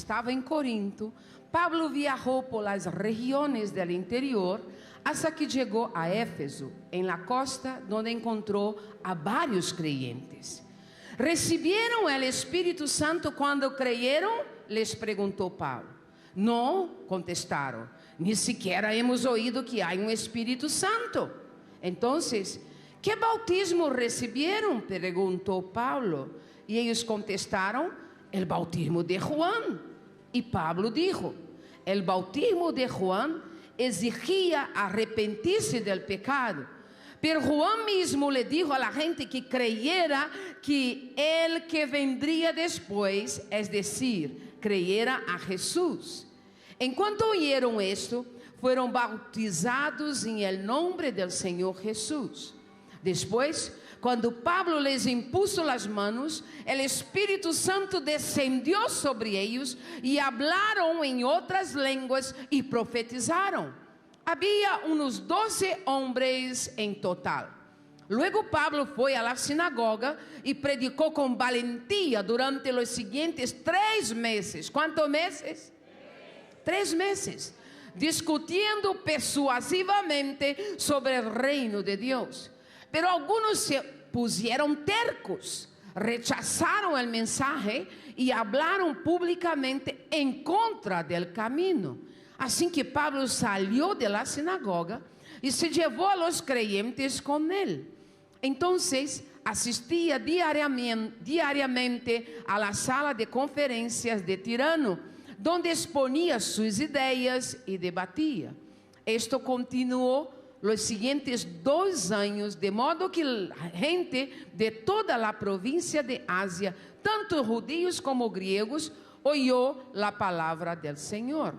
estaba en Corinto, Pablo viajó por las regiones del interior hasta que llegó a Éfeso, en la costa, donde encontró a varios creyentes. ¿Recibieron el Espíritu Santo cuando creyeron?, les preguntó Pablo. No, contestaron, ni siquiera hemos oído que hay un Espíritu Santo. Entonces, ¿qué bautismo recibieron?, preguntó Pablo. Y ellos contestaron, el bautismo de Juan. Y Pablo dijo, el bautismo de Juan exigía arrepentirse del pecado. Pero Juan mismo le dijo a la gente que creyera que el que vendría después, es decir, creyera a Jesús. En cuanto oyeron esto, fueron bautizados en el nombre del Señor Jesús. Después, cuando Pablo les impuso las manos, el Espíritu Santo descendió sobre ellos y hablaron en otras lenguas y profetizaron. Había unos 12 hombres en total. Luego Pablo fue a la sinagoga y predicó con valentía durante los siguientes 3 meses. ¿Cuántos meses? 3 meses. Discutiendo persuasivamente sobre el reino de Dios. Pero algunos se pusieron tercos, rechazaron el mensaje y hablaron públicamente en contra del camino. Así que Pablo salió de la sinagoga y se llevó a los creyentes con él. Entonces asistía diariamente a la sala de conferencias de Tirano, donde exponía sus ideas y debatía. Esto continuó los siguientes 2 años, de modo que la gente de toda la provincia de Asia, tanto judíos como griegos, oyó la palabra del Señor.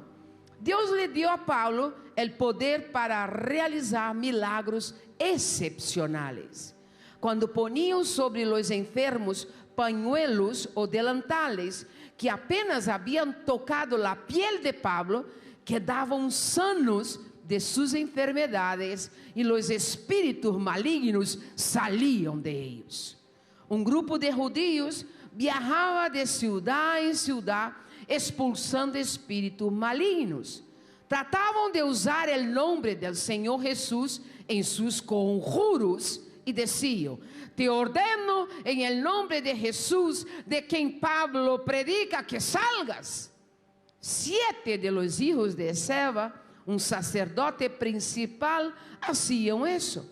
Dios le dio a Pablo el poder para realizar milagros excepcionales. Cuando ponían sobre los enfermos pañuelos o delantales que apenas habían tocado la piel de Pablo, quedaban sanos de sus enfermedades y los espíritus malignos salían de ellos. Un grupo de judíos viajaba de ciudad en ciudad expulsando espíritus malignos. Trataban de usar el nombre del Señor Jesús en sus conjuros y decían: te ordeno en el nombre de Jesús, de quien Pablo predica, que salgas. 7 de los hijos de Seba, un sacerdote principal, hacían eso.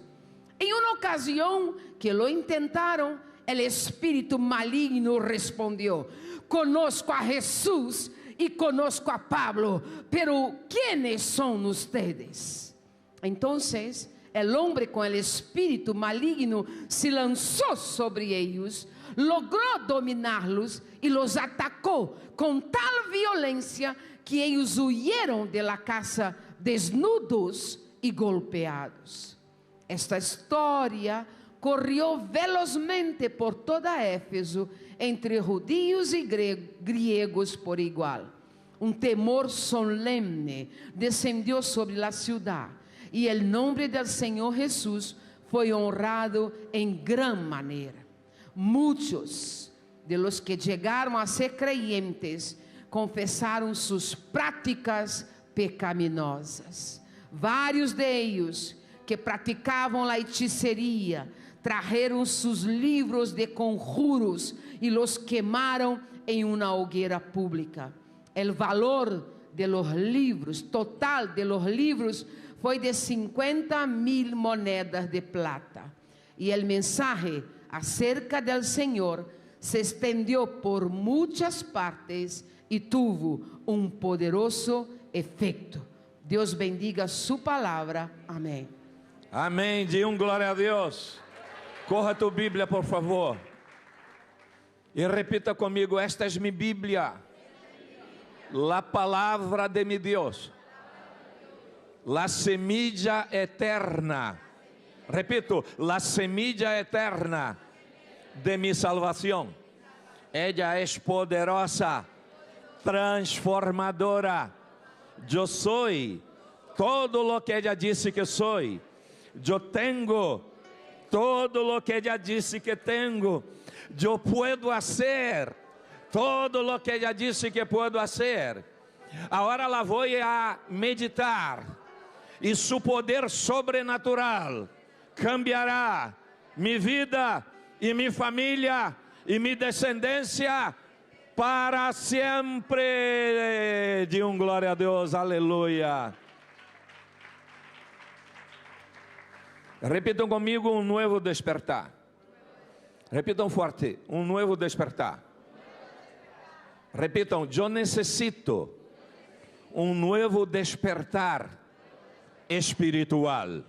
En una ocasión que lo intentaron, el espíritu maligno respondió: conozco a Jesús y conozco a Pablo, pero ¿quiénes son ustedes? Entonces el hombre con el espíritu maligno se lanzó sobre ellos, logró dominarlos y los atacó con tal violencia que ellos huyeron de la casa desnudos y golpeados. Esta historia corrió velozmente por toda Éfeso, entre judíos y griegos por igual. Un temor solemne descendió sobre la ciudad y el nombre del Señor Jesús fue honrado en gran manera. Muchos de los que llegaron a ser creyentes confesaron sus prácticas pecaminosas. Varios de ellos que practicaban la hechicería trajeron sus libros de conjuros y los quemaron en una hoguera pública. El valor de los libros, total de los libros, fue de 50,000 monedas de plata. Y el mensaje acerca del Señor se extendió por muchas partes y tuvo un poderoso efecto. Dios bendiga su palabra. Amén. Amém. De glória a Deus. Corra tu Bíblia, por favor. E repita comigo: esta é minha Bíblia. La palavra de mi Deus. La semilla eterna. Repito: la semilla eterna de mi salvación. Ella es poderosa, transformadora. Yo soy todo lo que ella disse que soy. Yo tengo todo lo que ella disse que tengo. Yo puedo hacer todo lo que ella disse que puedo hacer. Agora la voy a meditar e su poder sobrenatural cambiará mi vida e mi família e mi descendência para sempre. De glória a Deus, aleluia. Repitam comigo: um novo despertar. Repitam forte: um novo despertar. Repitam: eu necessito um novo despertar espiritual.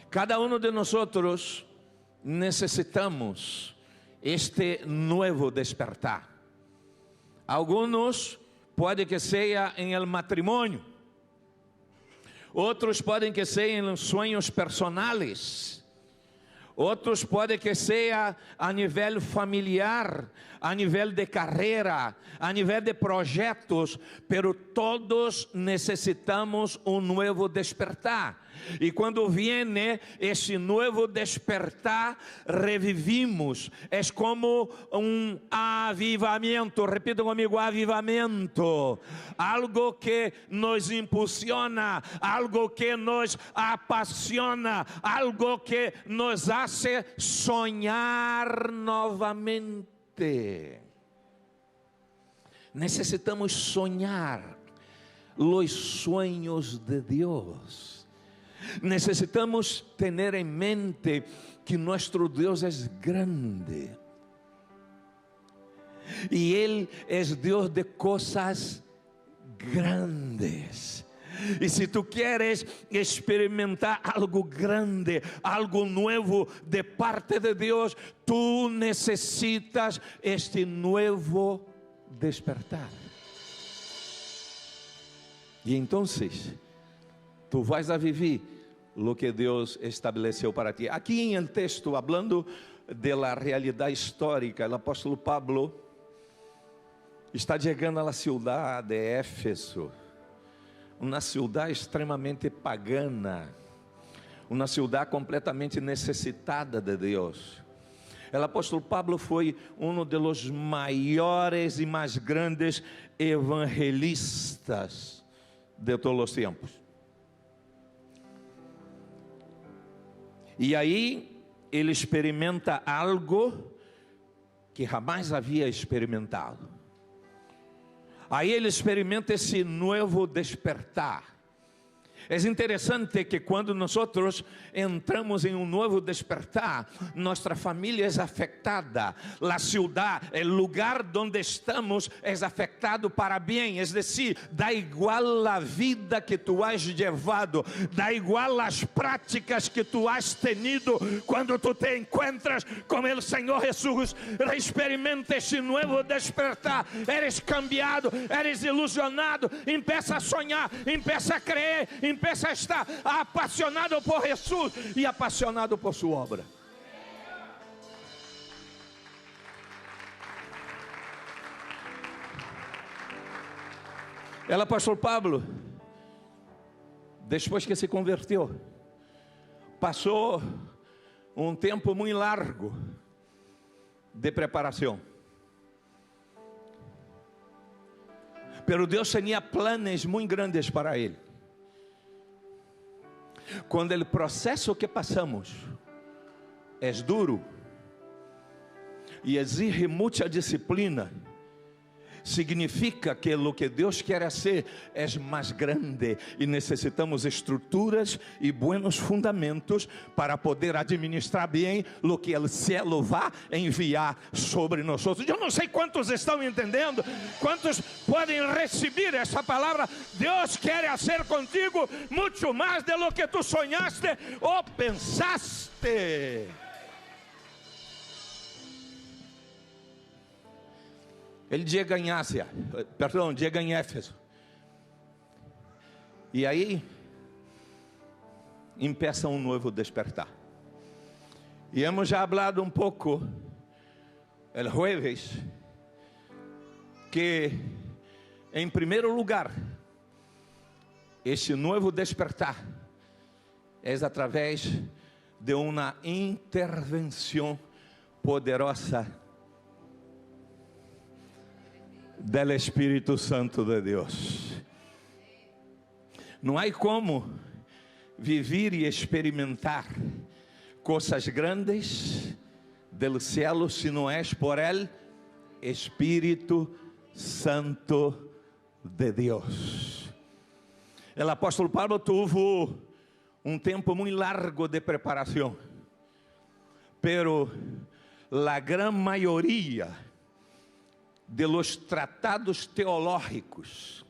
Cada um de nós necessitamos este novo despertar. Alguns pode que seja em el matrimônio, outros podem que seja em sonhos personais, outros podem que seja a nível familiar, a nível de carreira, a nível de projetos, pero todos necessitamos um novo despertar. E quando viene esse novo despertar, revivimos. É como um avivamento. Repita comigo: avivamento. Algo que nos impulsiona, algo que nos apaixona, algo que nos hace sonhar novamente. Necessitamos sonhar os sonhos de Deus. Necessitamos ter em mente que nosso Deus é grande e Ele é Deus de coisas grandes. E se tu queres experimentar algo grande, algo novo de parte de Deus, tu necessitas este novo despertar. E então, tu vais a viver o que Deus estabeleceu para ti. Aqui em el texto, hablando de la realidade histórica, o apóstolo Pablo está chegando à cidade de Éfeso, uma cidade extremamente pagana, uma cidade completamente necessitada de Deus. O apóstolo Pablo foi um dos maiores e mais grandes evangelistas de todos os tempos. E aí ele experimenta algo que jamais havia experimentado. Aí ele experimenta esse novo despertar. É interessante que quando nós entramos em um novo despertar, nossa família é afetada, a cidade, o lugar onde estamos é afetado para bem, é decir, da igual a vida que tu has levado, da igual as práticas que tu has tenido quando tu te encontras com o Senhor Jesus. Experimenta esse novo despertar, eres cambiado, eres ilusionado, empieza a sonhar, empieza a crer, empieza a estar apaixonado por Jesus e apaixonado por sua obra. O apóstolo Pablo, depois que se converteu, passou um tempo muito largo de preparação. Pero Deus tinha planos muito grandes para ele. Quando o processo que passamos é duro e exige muita disciplina, significa que o que Deus quer fazer é mais grande e necessitamos estruturas e buenos fundamentos para poder administrar bem o que o céu vai enviar sobre nós. Eu não sei quantos estão entendendo, quantos podem receber essa palavra. Deus quer fazer contigo muito mais de lo que tu sonhaste ou pensaste. Ele chega em Ásia, chega em Éfeso. E aí, empieza um novo despertar. E hemos já hablado um pouco, el jueves, que, em primeiro lugar, este novo despertar é através de uma intervenção poderosa del Espírito Santo de Deus. Não há como viver e experimentar coisas grandes del cielo se não és por el Espírito Santo de Deus. O apóstolo Pablo tuvo um tempo muito largo de preparação, pero la gran mayoría de los tratados teológicos,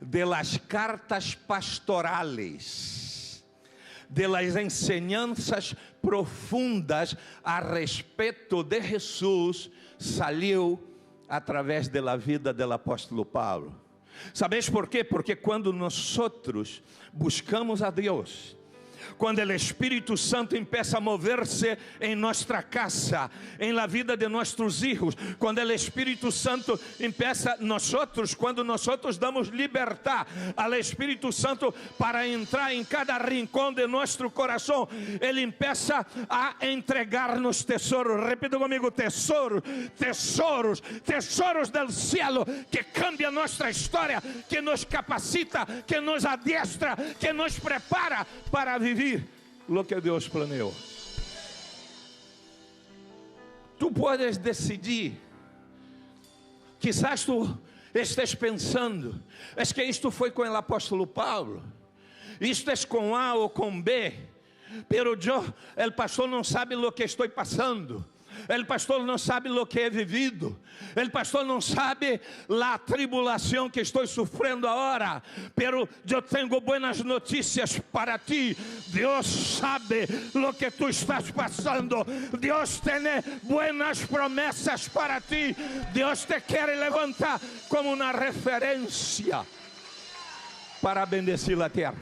de las cartas pastorales, de las enseñanzas profundas a respeito de Jesús, salió a través de la vida del apóstolo Pablo. ¿Sabéis por quê? Porque quando nós buscamos a Deus, quando o Espírito Santo empieza a mover-se em nossa casa, em la vida de nossos filhos, quando o Espírito Santo empieza, quando nós damos libertad ao Espírito Santo para entrar em cada rincão de nosso coração, Ele empieza a entregar-nos tesouros. Repita comigo: tesouros, tesouros, tesouros del cielo, que cambia nossa história, que nos capacita, que nos adiestra, que nos prepara para viver lo que Deus planeou. Tu podes decidir. Quizás tu estés pensando: es que isto foi com o apóstolo Paulo, isto é com A ou com B, pero el pastor não sabe lo que estou passando. El pastor não sabe lo que he vivido. El pastor não sabe la tribulação que estou sofrendo agora. Pero eu tenho buenas notícias para ti. Deus sabe lo que tu estás passando. Deus tem buenas promessas para ti. Deus te quer levantar como uma referência para bendecir a terra.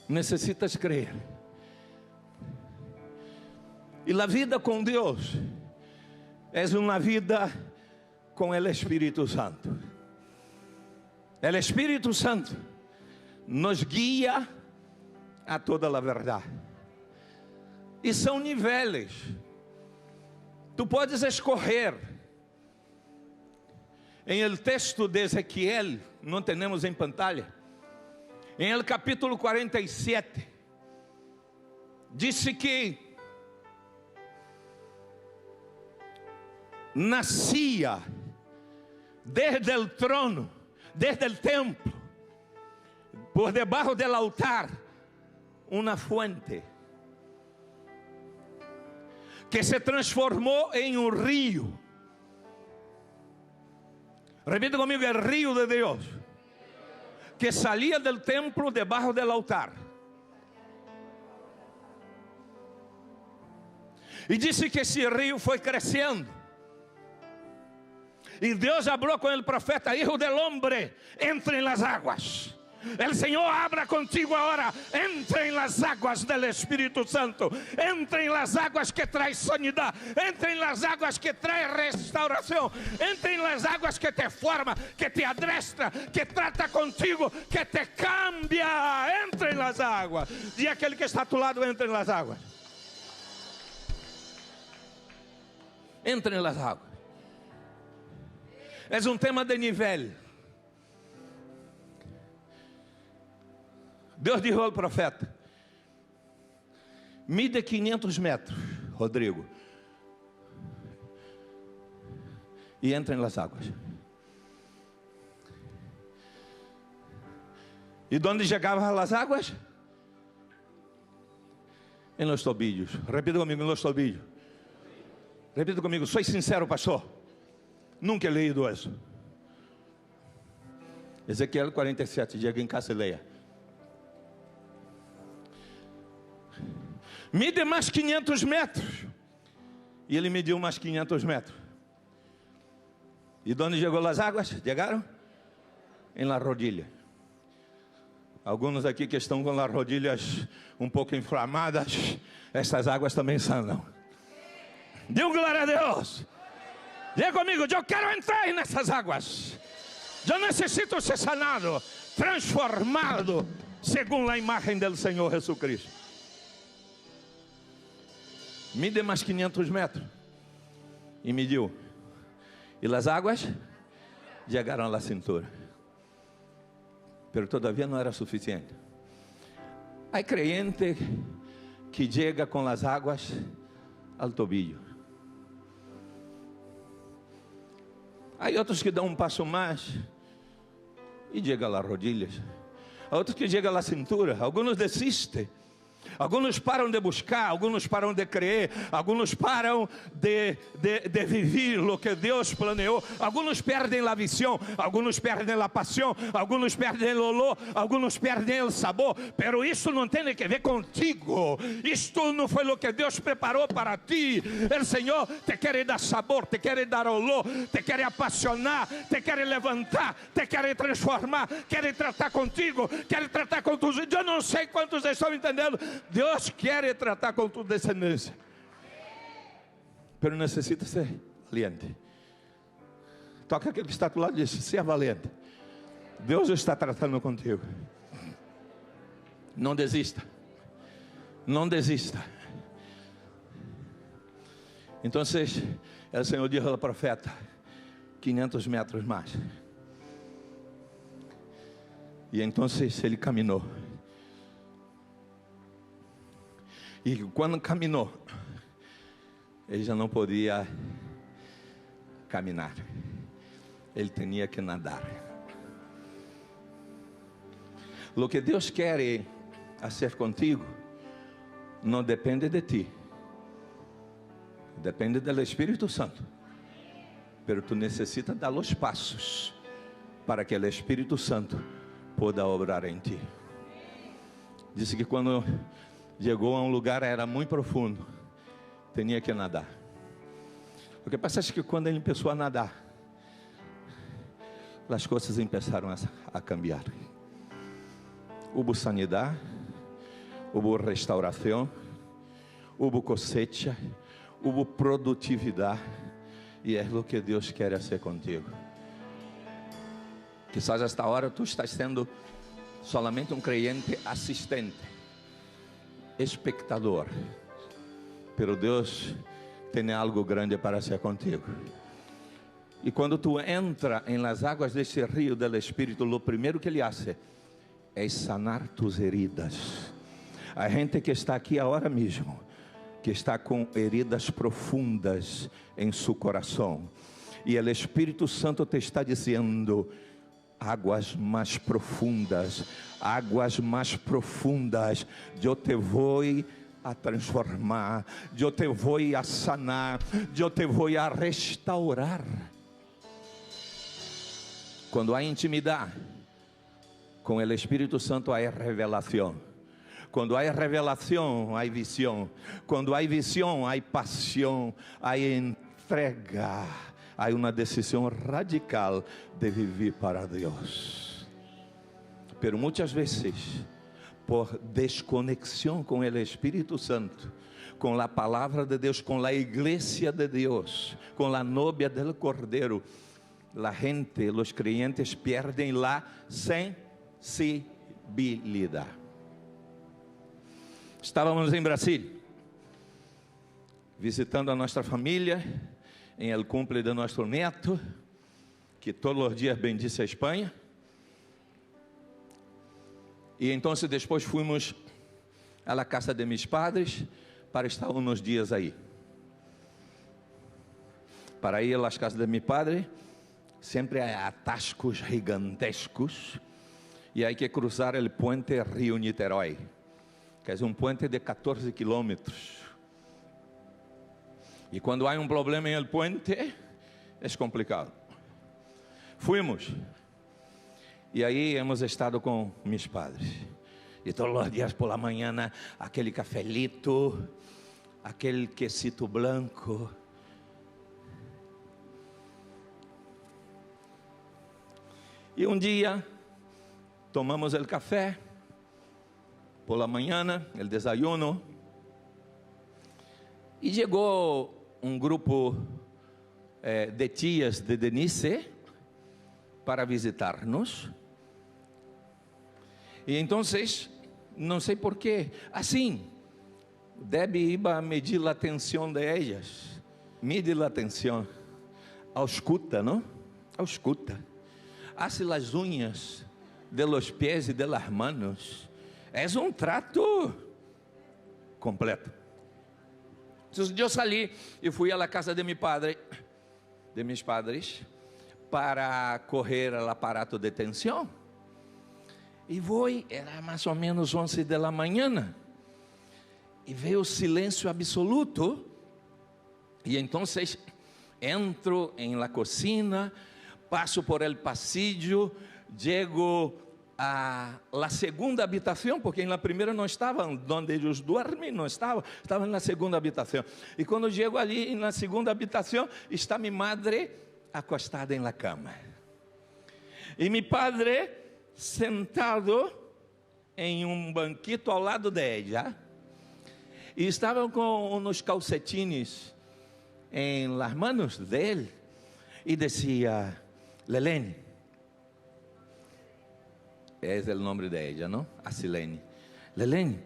Necessitas crer. E a vida com Deus é uma vida com o Espírito Santo. O Espírito Santo nos guia a toda a verdade. E são níveis. Tu podes escolher. Em el texto de Ezequiel, não temos em pantalla, em el capítulo 47, disse que nascia desde el trono, desde el templo, por debajo del altar, una fuente que se transformou em um rio. Repita comigo: el río de Deus, que salía del templo debajo del altar. E disse que esse rio foi crescendo. E Deus falou com o profeta: hijo del hombre, entre en las aguas. El Senhor habla contigo agora. Entre en las aguas del Espírito Santo. Entre en las aguas que trae sanidad. Entre en las aguas que trae restauração. Entre en las aguas que te forma, que te adestra, que trata contigo, que te cambia. Entre en las aguas. Diga aquele que está a tu lado: entre en las aguas. Entre en las aguas. É um tema de nível. Deus disse ao profeta: mide 500 metros, Rodrigo, e entre nas águas. E de onde chegavam as águas? Em los tobillos. Repita comigo: em los tobillos. Repita comigo: sou sincero, pastor. Nunca he leído isso. Ezequiel 47, diga em casa e leia. Mide mais 500 metros. E ele mediu mais 500 metros. E de onde chegou as águas? Chegaram? Em la rodilha. Alguns aqui que estão com as rodilhas um pouco inflamadas, essas águas também sanam. Dê glória a Deus. Diga comigo: eu quero entrar nessas águas. Eu necessito ser sanado, transformado, segundo a imagem do Senhor Jesus Cristo. Mide mais 500 metros. E mediu. e as águas chegaram à cintura. Pero todavía não era suficiente. Há creyente que chega com as águas ao tobillo. Há outros que dão um passo mais e chegam às rodilhas. Há outros que chegam à cintura. Alguns desistem. Alguns param de buscar, alguns param de crer, alguns param de viver o que Deus planeou. Alguns perdem a visão, alguns perdem a paixão, alguns perdem o olor, alguns perdem o sabor. Pero isso não tem que ver contigo. Isto não foi o que Deus preparou para ti. O Senhor te quer dar sabor, te quer dar olor, te quer apaixonar, te quer levantar, te quer transformar, quer tratar contigo, quer tratar com tus. Eu não sei quantos estão entendendo. Deus quer tratar com tua descendência, mas necessita ser valiente. Toca aquele que está do lado e diz: seja valente. Deus está tratando contigo. Não desista. Não desista. Então, o Senhor disse ao profeta: 500 metros mais. E então ele caminhou. E quando caminhou, ele já não podia caminhar. Ele tinha que nadar. O que Deus quer fazer contigo não depende de ti. Depende do Espírito Santo. Pero tu necessitas dar os passos para que o Espírito Santo possa obrar em ti. Disse que quando chegou a um lugar, era muito profundo, tinha que nadar. O que passa é que quando ele começou a nadar, as coisas começaram a cambiar. Houve sanidade, houve restauração, houve cosecha, houve produtividade, e é o que Deus quer fazer contigo. Quizás esta hora tu estás sendo solamente um creyente assistente, espectador, pero Deus tem algo grande para ser contigo. E quando tu entra em las águas desse rio do Espírito, o primeiro que Ele hace é sanar tus heridas. A gente que está aqui agora mesmo, que está com heridas profundas em seu coração, e o Espírito Santo te está dizendo: águas mais profundas, eu te vou a transformar, eu te vou a sanar, eu te vou a restaurar. Quando há intimidade com o Espírito Santo, há revelação. Quando há revelação, há visão. Quando há visão, há paixão, há entrega. Há uma decisão radical de viver para Deus. Pero muitas vezes, por desconexão com o Espírito Santo, com a palavra de Deus, com a igreja de Deus, com a novia del Cordeiro, a gente, os creyentes perdem a sensibilidade. Estávamos em Brasília, visitando a nossa família, em el cumple de nosso neto, que todos os dias bendice a Espanha. E então depois fomos à casa de meus padres para estar uns dias aí. Para ir às casas de meu padre, sempre há atascos gigantescos e há que cruzar o puente Rio Niterói, que é um puente de 14 quilômetros. E quando há um problema em el puente, é complicado. Fomos. E aí hemos estado com meus padres. E todos os dias por la manhã, aquele cafelito, aquele quesito branco. E um dia, tomamos o café, por la manhã, o desayuno. E chegou um grupo de tias de Denise para visitar-nos. E então, não sei porquê, assim, Debbie iba a medir a atenção de elas. Mide a atenção ausculta, ¿no? Ausculta. Hace las uñas de los pies y de las manos. Es un trato completo. Entonces yo salí y fui a la casa de mi padre, de mis padres, para correr al aparato de tensión. E voy, era mais ou menos 11 da manhã, e veio o silêncio absoluto, e então entro em la cocina, passo por el pasillo, chego a la segunda habitação, porque na primeira não estava, onde eles dormem, não estava na segunda habitação, e quando chego ali na segunda habitação, está minha madre acostada em la cama, e meu padre sentado em um banquito ao lado dela, e estavam com uns calcetines em las manos dele, e dizia: Lelene, é o nome dela, não? A Silene. Lelene,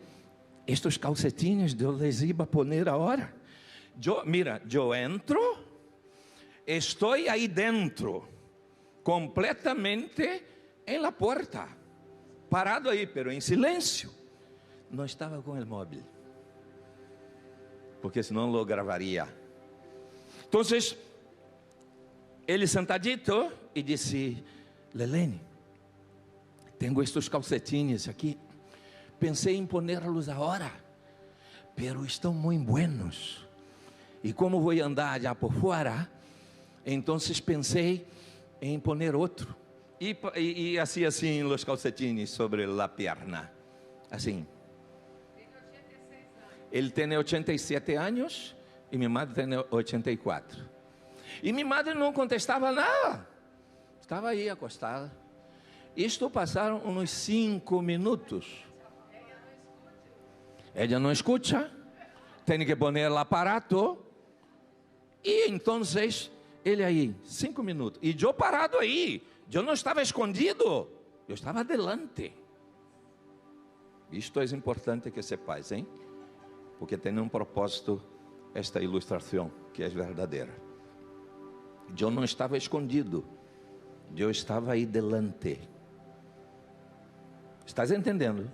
estes calcetines eu les iba a poner agora. Eu entro, estou aí dentro, completamente em la porta, parado aí, pero em silêncio. Não estava com o móvel, porque senão lo gravaria. Então, ele sentadito e disse: Lelene, tenho estes calcetines aqui, pensei em ponerlos agora, pero estão muito buenos, e como vou andar já por fora, então pensei em poner outro. E assim os calcetines sobre a perna, assim. Ele tem 87 anos e minha madre tem 84. E minha madre não contestava nada, estava aí acostada. Isto passaram uns 5 minutos. Ela não escuta, tem que poner o aparato. E então ele aí, 5 minutos, e eu parado aí. Eu não estava escondido, eu estava adelante. Isto é importante que sepais, hein? Porque tem um propósito esta ilustração, que é verdadeira. Eu não estava escondido, eu estava aí delante. Estás entendendo?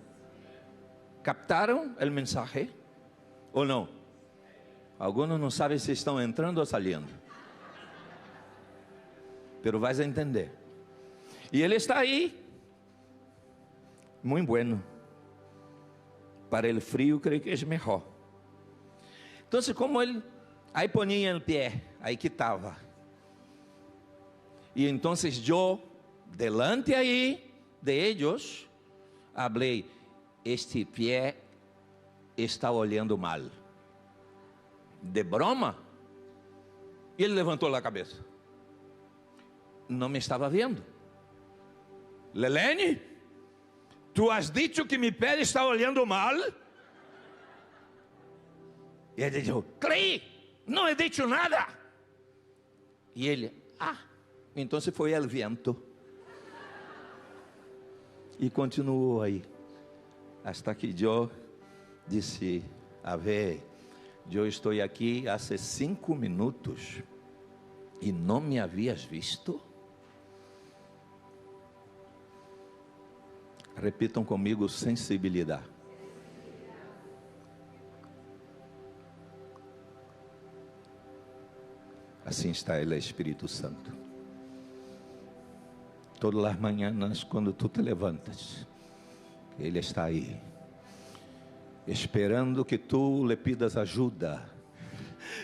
Captaram o mensagem? Ou não? Alguns não sabem se estão entrando ou saindo. Pero vais entender. E ele está aí, muito bueno. Para o frio, creio que é melhor. Então, como ele, aí ponia o pé, aí que estava. E então, eu, delante aí de eles, falei: este pé está olhando mal. De broma? E ele levantou a cabeça. Não me estava vendo. Lelene, tu has dicho que mi pé está olhando mal? E ele disse: Clay, não he dicho nada. E ele: então foi o vento. E continuou aí, hasta que eu disse: a ver, eu estou aqui há 5 minutos e não me havias visto? Repitam comigo: sensibilidade. Assim está Ele, Espírito Santo. Todas as manhãs, quando tu te levantas, Ele está aí, esperando que tu lhe pidas ajuda.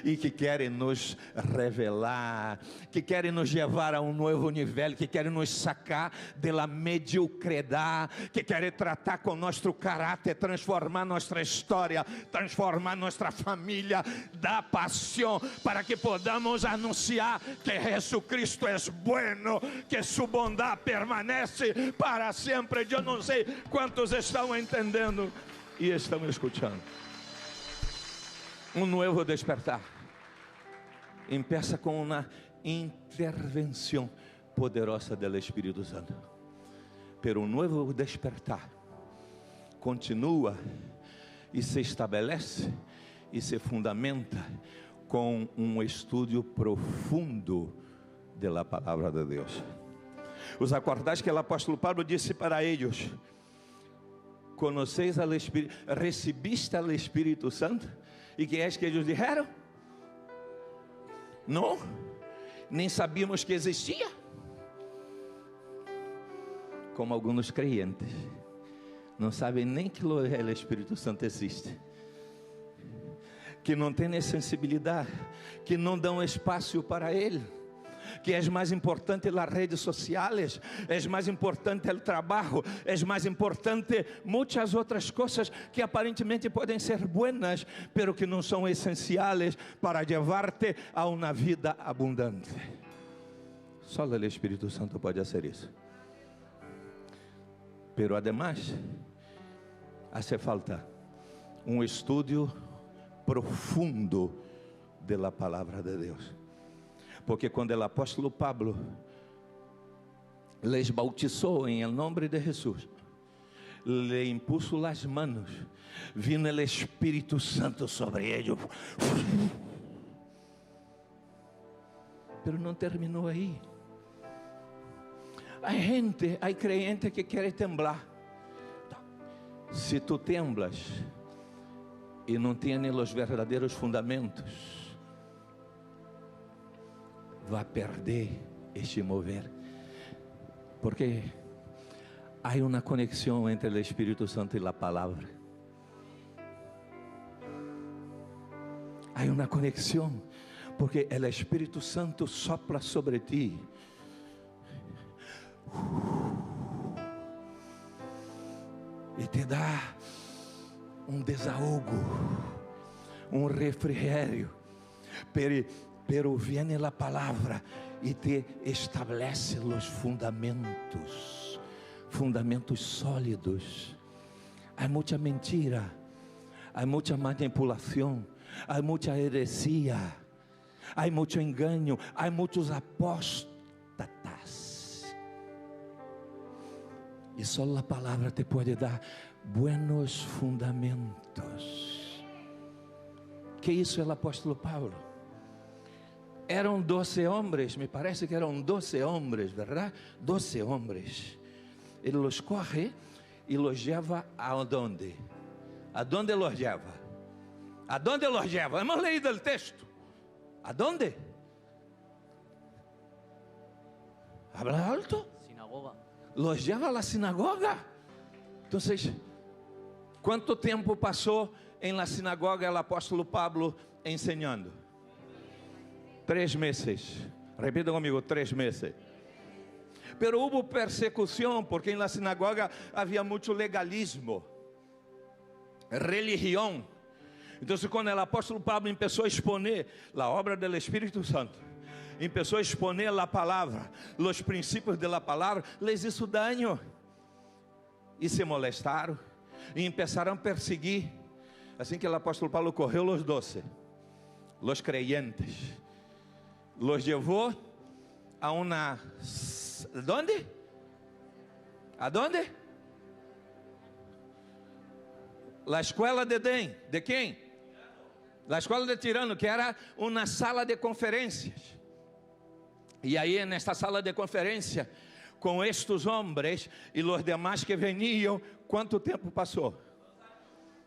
E que querem nos revelar, que querem nos levar a um novo nível, que querem nos sacar da mediocridade, que querem tratar com nosso caráter, transformar nossa história, transformar nossa família, dar paixão, para que podamos anunciar que Jesus Cristo é bueno, que sua bondade permanece para sempre. Eu não sei quantos estão entendendo e estão escutando. Um novo despertar empieza com uma intervenção poderosa do Espírito Santo. Pero um novo despertar continua e se estabelece e se fundamenta com um estudo profundo de la palabra de Deus. Os acordáis que o apóstolo Pablo disse para eles: conheceis al Espírito, recebiste al Espírito Santo? E que é que eles disseram? Não, nem sabíamos que existia. Como alguns crentes não sabem nem que o Espírito Santo existe, que não têm sensibilidade, que não dão espaço para ele, que é mais importante as redes sociais, é mais importante o trabalho, é mais importante muitas outras coisas que aparentemente podem ser buenas, pero que não são essenciais para levar-te a uma vida abundante. Só o Espírito Santo pode fazer isso. Pero además, hace falta estudo profundo de la palavra de Deus. Porque quando o apóstolo Pablo les bautizou em nome de Jesus, le impuso las manos, vino o Espírito Santo sobre eles. Pero não terminou aí. Há crente que quer temblar. Se tu temblas e não tienes os verdadeiros fundamentos, vai perder este mover. Porque há uma conexão entre o Espírito Santo e a palavra. Há uma conexão, porque o Espírito Santo sopla sobre ti. E te dá desahogo, refrigério, pero viene a palavra e te estabelece os fundamentos sólidos. Há muita mentira, há muita manipulação, há muita heresia, há muito engano, há muitos apóstatas. E só a palavra te pode dar buenos fundamentos. Que isso é o apóstolo Paulo. Eram 12 homens, me parece que eram 12 homens, verdade? 12 homens. Ele los corre e los leva aonde? Aonde los leva? Aonde los leva? Hemos leído o texto. Aonde? Habla alto. Sinagoga. Los lleva a la sinagoga. Entonces, ¿cuánto tiempo pasó en la sinagoga el apóstolo Pablo enseñando? 3 meses. Repita conmigo, 3 meses. Pero hubo persecución, porque en la sinagoga había mucho legalismo, religión. Entonces, cuando el apóstolo Pablo empezó a exponer la obra del Espíritu Santo, empezó a exponer a palavra, os princípios da palavra, les hizo daño, e se molestaram, e começaram a perseguir. Assim que o apóstolo Paulo correu os 12, os creyentes, los levou a uma, ¿dónde? ¿Aonde? La escola de Edén, de quem? La escola de Tirano, que era uma sala de conferências. E aí, nesta sala de conferência, com estes homens e os demais que veniam, quanto tempo passou?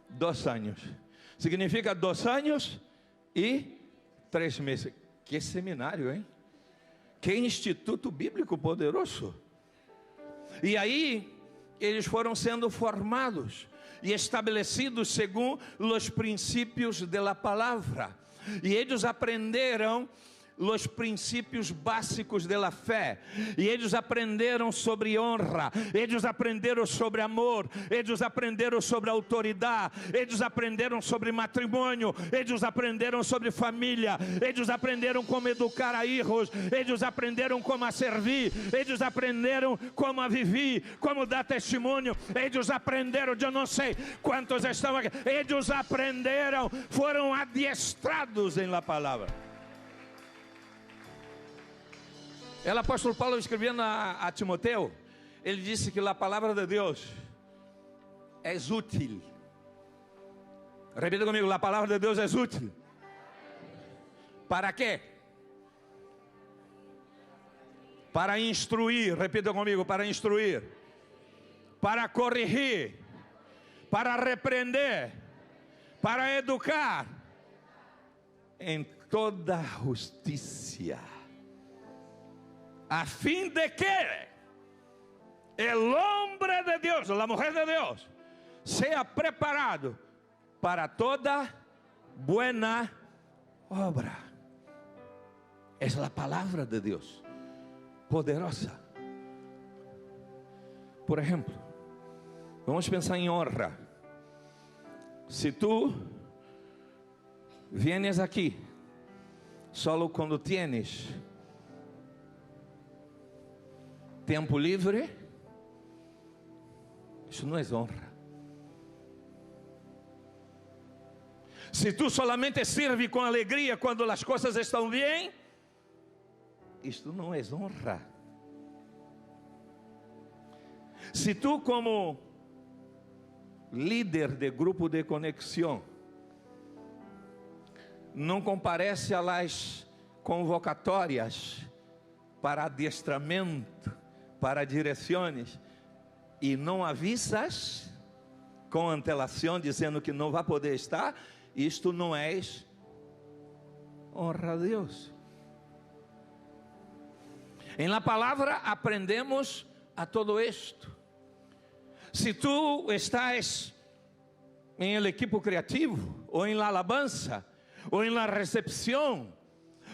2 anos. Significa 2 anos e 3 meses. Que seminário, hein? Que instituto bíblico poderoso. E aí, eles foram sendo formados e estabelecidos segundo os princípios da palavra. E eles aprenderam os princípios básicos da fé, e eles aprenderam sobre honra, eles aprenderam sobre amor, eles aprenderam sobre autoridade, eles aprenderam sobre matrimônio, eles aprenderam sobre família, eles aprenderam como educar a filhos, eles aprenderam como a servir, eles aprenderam como a viver, como dar testemunho, eles aprenderam, eu não sei quantos estão aqui, eles aprenderam, foram adiestrados em la palavra. O apóstolo Paulo escrevendo a Timoteu, ele disse que a palavra de Deus é útil. Repita comigo, a palavra de Deus é útil. ¿Para quê? para instruir, repita comigo, para instruir, para corrigir, para repreender, para educar em toda justiça, a fim de que el hombre de Dios, la mujer de Dios, sea preparado para toda buena obra. Es la palabra de Dios, poderosa. Por ejemplo, vamos pensar em honra. Se tu vienes aqui solo quando tienes tempo livre, isso não é honra. Se tu solamente sirve com alegria quando as coisas estão bem, isto não é honra. Se tu, como líder de grupo de conexão, não comparece às convocatórias para adestramento, para direções, e não avisas com antelação, dizendo que não vai poder estar, isto não é honra a Deus. Em la palavra aprendemos a todo esto. Se tu estás em el equipo criativo, ou em la alabanza, ou em la recepção,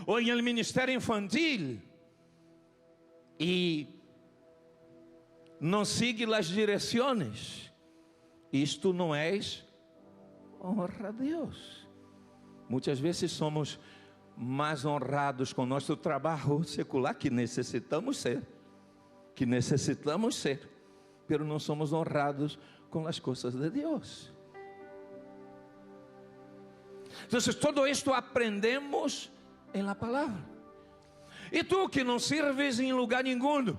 ou em el ministério infantil, e não sigue as direções, isto não é honra a Deus. Muitas vezes somos mais honrados com nosso trabalho secular, que necessitamos ser, pero não somos honrados com as coisas de Deus. Então, todo isto aprendemos em la palavra. E tu que não sirves em lugar nenhum,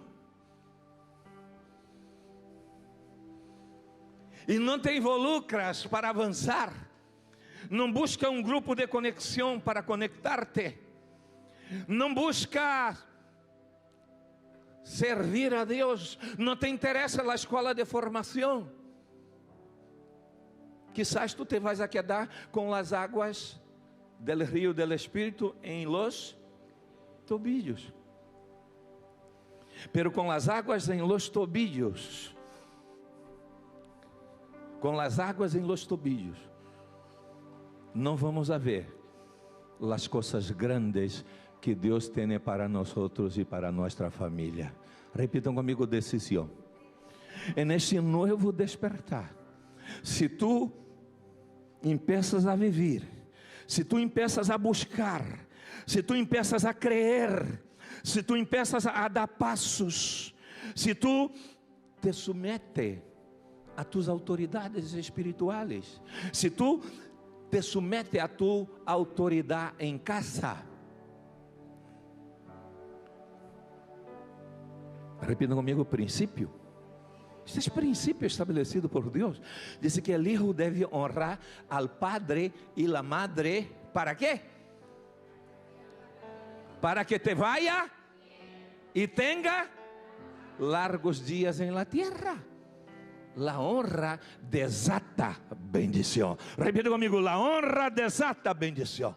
e não te involucras para avançar, não busca um grupo de conexão para conectar-te, não busca servir a Deus, não te interessa a escola de formação, quizás tu te vais a quedar com as águas del rio del Espírito em los tobillos, pero com as águas em los tobillos, com as águas em los tobillos, não vamos a ver as coisas grandes que Deus tem para nós e para nossa família. Repitam comigo: decisão. En este novo despertar, se tu empiezas a viver, se tu empiezas a buscar, se tu empiezas a creer, se tu empiezas a dar passos, se tu te sometes a tus autoridades espirituais, se tu te somete a tu autoridade em casa. Repita comigo: princípio. Este é princípio estabelecido por Deus. Diz que o hijo deve honrar al padre e la madre. ¿Para quê? Para que te vaya e tenga largos dias em la tierra. La honra desata bendição. Repita comigo: la honra desata bendição.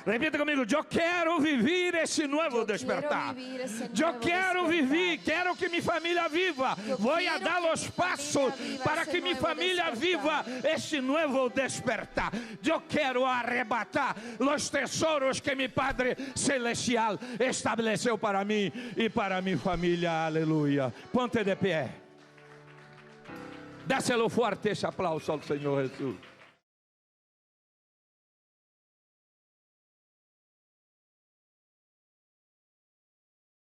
Repita comigo: eu quero viver esse novo despertar. Eu quero viver, quero que minha família viva. Vou a dar os passos para que minha família viva esse novo despertar. Eu quero arrebatar os tesouros que meu Padre Celestial estabeleceu para mim e para minha família. Aleluia. Ponte de pé. Dáselo fuerte esse aplauso ao Senhor Jesus.